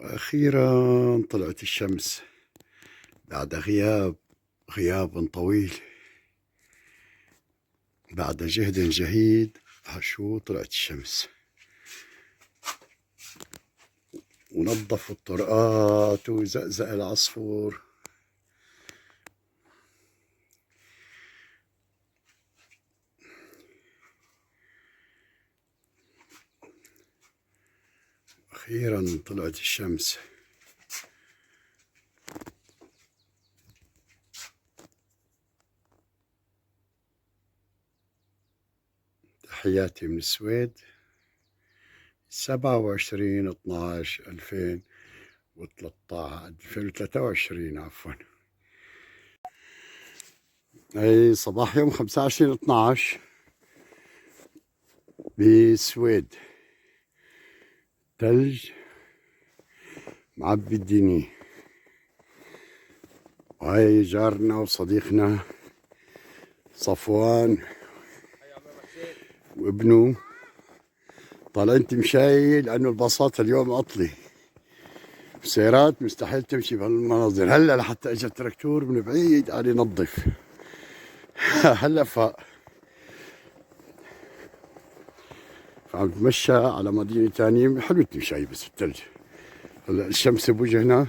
أخيرا طلعت الشمس بعد غياب طويل، بعد جهد جهيد. هشو طلعت الشمس ونظف الطرقات وزقزق العصفور. أخيرا طلعت الشمس. تحياتي من السويد، 27/12/2023 عفوا، أي صباح يوم 25/12 بالسويد. ثلج معبي الدنيا. وهي جارنا وصديقنا صفوان وابنه طالعين تمشي، لأنه الباصات اليوم عطلة، السيارات مستحيل تمشي بهالمناظر. هلا لحتى اجى التراكتور من بعيد قال ينظف. هلا فعم بتمشى على مدينة تانية حلو تمشي بس الثلج. هلا الشمس بوجهنا،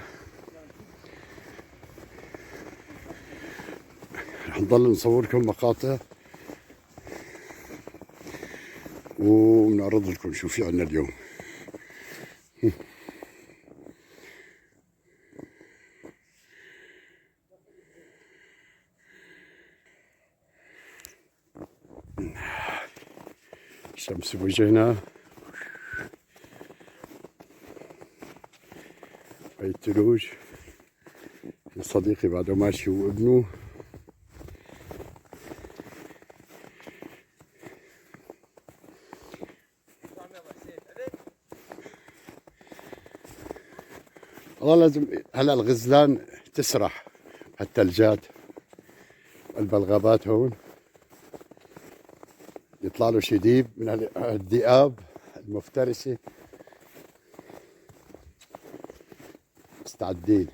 رح نضل نصوركم مقاطع ونعرض لكم شو في عنا اليوم. الشمس بوجهنا، هاي الثلوج. صديقي بعده ماشي وابنه. والله لازم هلا الغزلان تسرح هالثلجات، البلغابات هون يطلع له شديد من الذئاب المفترسة. مستعدين.